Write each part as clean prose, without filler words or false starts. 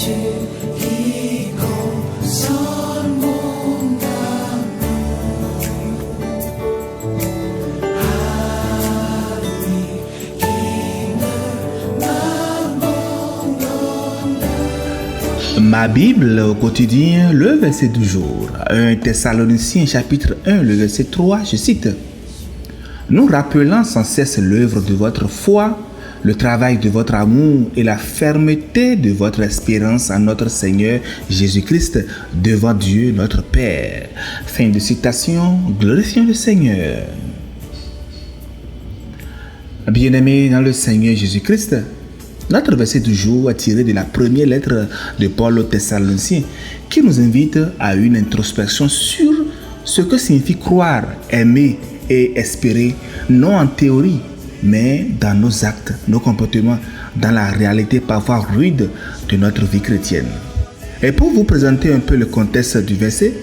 qui console mon âme. À lui qui ne m'abandonne. Ma Bible au quotidien, le verset du jour. 1 Thessaloniciens chapitre 1, le verset 3, je cite. Nous rappelant sans cesse l'œuvre de votre foi, le travail de votre amour et la fermeté de votre espérance en notre Seigneur Jésus-Christ devant Dieu notre Père. Fin de citation, glorifions le Seigneur. Bien-aimés dans le Seigneur Jésus-Christ, notre verset du jour est tiré de la première lettre de Paul aux Thessaloniciens qui nous invite à une introspection sur ce que signifie croire, aimer et espérer, non en théorie, mais dans nos actes, nos comportements, dans la réalité parfois rude de notre vie chrétienne. Et pour vous présenter un peu le contexte du verset,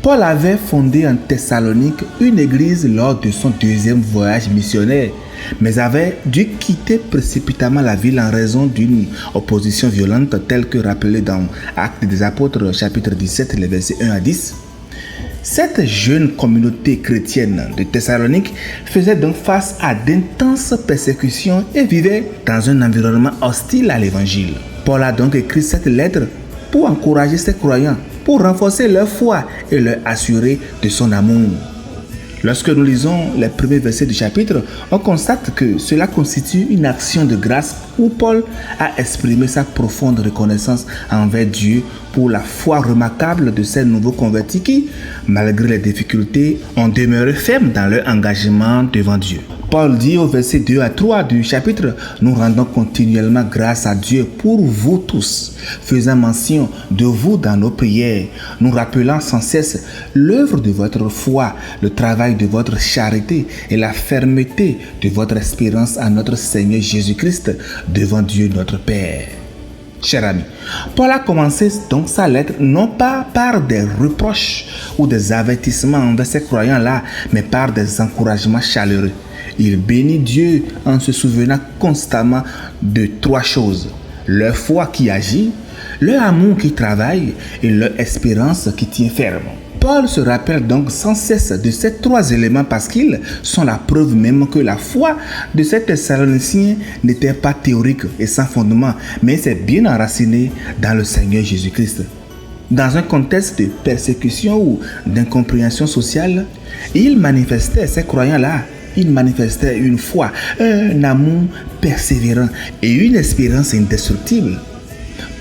Paul avait fondé en Thessalonique une église lors de son deuxième voyage missionnaire, mais avait dû quitter précipitamment la ville en raison d'une opposition violente telle que rappelée dans Actes des Apôtres chapitre 17, les versets 1 à 10. Cette jeune communauté chrétienne de Thessalonique faisait donc face à d'intenses persécutions et vivait dans un environnement hostile à l'évangile. Paul a donc écrit cette lettre pour encourager ses croyants, pour renforcer leur foi et leur assurer de son amour. Lorsque nous lisons les premiers versets du chapitre, on constate que cela constitue une action de grâce où Paul a exprimé sa profonde reconnaissance envers Dieu pour la foi remarquable de ces nouveaux convertis qui, malgré les difficultés, ont demeuré fermes dans leur engagement devant Dieu. Paul dit au verset 2 à 3 du chapitre, « Nous rendons continuellement grâce à Dieu pour vous tous, faisant mention de vous dans nos prières, nous rappelant sans cesse l'œuvre de votre foi, le travail de votre charité et la fermeté de votre espérance en notre Seigneur Jésus-Christ devant Dieu notre Père. » Chers amis, Paul a commencé donc sa lettre non pas par des reproches ou des avertissements envers ces croyants-là, mais par des encouragements chaleureux. Il bénit Dieu en se souvenant constamment de trois choses: leur foi qui agit, leur amour qui travaille et leur espérance qui tient ferme. Paul se rappelle donc sans cesse de ces trois éléments parce qu'ils sont la preuve même que la foi de ces Thessaloniciens n'était pas théorique et sans fondement, mais c'est bien enraciné dans le Seigneur Jésus-Christ. Dans un contexte de persécution ou d'incompréhension sociale, ils manifestaient, ces croyants-là, ils manifestaient une foi, un amour persévérant et une espérance indestructible.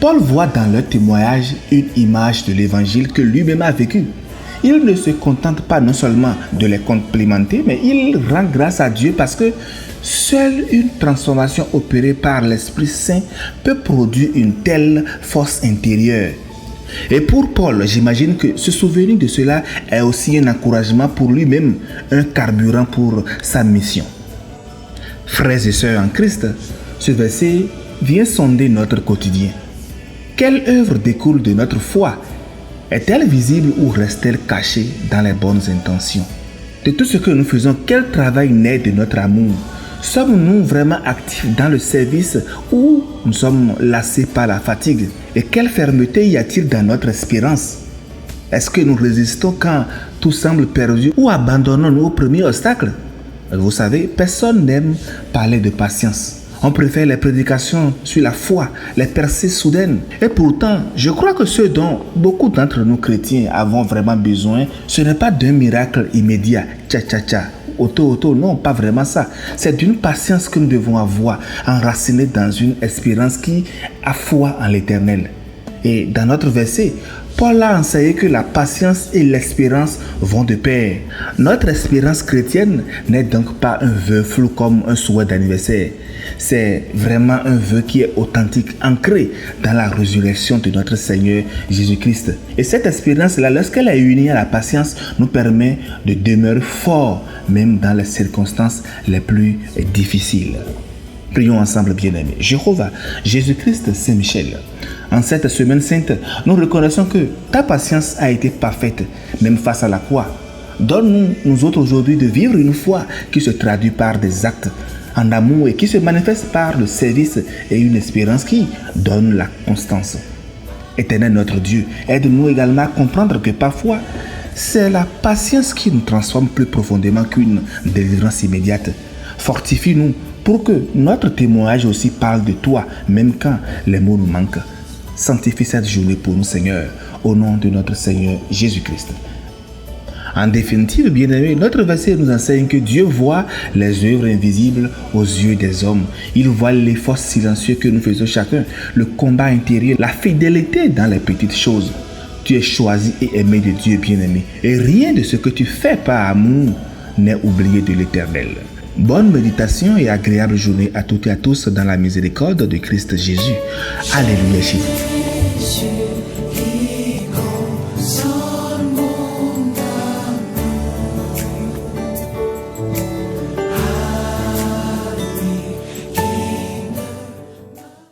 Paul voit dans leur témoignage une image de l'évangile que lui-même a vécu. Il ne se contente pas non seulement de les complimenter, mais il rend grâce à Dieu parce que seule une transformation opérée par l'Esprit Saint peut produire une telle force intérieure. Et pour Paul, j'imagine que se souvenir de cela est aussi un encouragement pour lui-même, un carburant pour sa mission. Frères et sœurs en Christ, ce verset vient sonder notre quotidien. Quelle œuvre découle de notre foi? Est-elle visible ou reste-t-elle cachée dans les bonnes intentions? De tout ce que nous faisons, quel travail naît de notre amour? Sommes-nous vraiment actifs dans le service ou nous sommes lassés par la fatigue? Et quelle fermeté y a-t-il dans notre espérance? Est-ce que nous résistons quand tout semble perdu ou abandonnons-nous au premier obstacle? Vous savez, personne n'aime parler de patience. On préfère les prédications sur la foi, les percées soudaines. Et pourtant, je crois que ce dont beaucoup d'entre nous chrétiens avons vraiment besoin, ce n'est pas d'un miracle immédiat, tcha-tcha-tcha, auto, non, pas vraiment ça. C'est d'une patience que nous devons avoir, enracinée dans une espérance qui a foi en l'Éternel. Et dans notre verset, Paul a enseigné que la patience et l'espérance vont de pair. Notre espérance chrétienne n'est donc pas un vœu flou comme un souhait d'anniversaire. C'est vraiment un vœu qui est authentique, ancré dans la résurrection de notre Seigneur Jésus-Christ. Et cette espérance-là, lorsqu'elle est unie à la patience, nous permet de demeurer forts, même dans les circonstances les plus difficiles. Prions ensemble, bien-aimés. Jéhovah, Jésus-Christ, Saint-Michel. En cette semaine sainte, nous reconnaissons que ta patience a été parfaite, même face à la croix. Donne-nous, nous autres aujourd'hui, de vivre une foi qui se traduit par des actes en amour et qui se manifeste par le service et une espérance qui donne la constance. Éternel notre Dieu, aide-nous également à comprendre que parfois, c'est la patience qui nous transforme plus profondément qu'une délivrance immédiate. Fortifie-nous pour que notre témoignage aussi parle de toi, même quand les mots nous manquent. Sanctifie cette journée pour nous, Seigneur, au nom de notre Seigneur Jésus-Christ. En définitive, bien-aimés, notre verset nous enseigne que Dieu voit les œuvres invisibles aux yeux des hommes. Il voit l'effort silencieux que nous faisons chacun, le combat intérieur, la fidélité dans les petites choses. Tu es choisi et aimé de Dieu, bien-aimé, et rien de ce que tu fais par amour n'est oublié de l'Éternel. Bonne méditation et agréable journée à toutes et à tous dans la miséricorde de Christ Jésus. Alléluia, Jésus.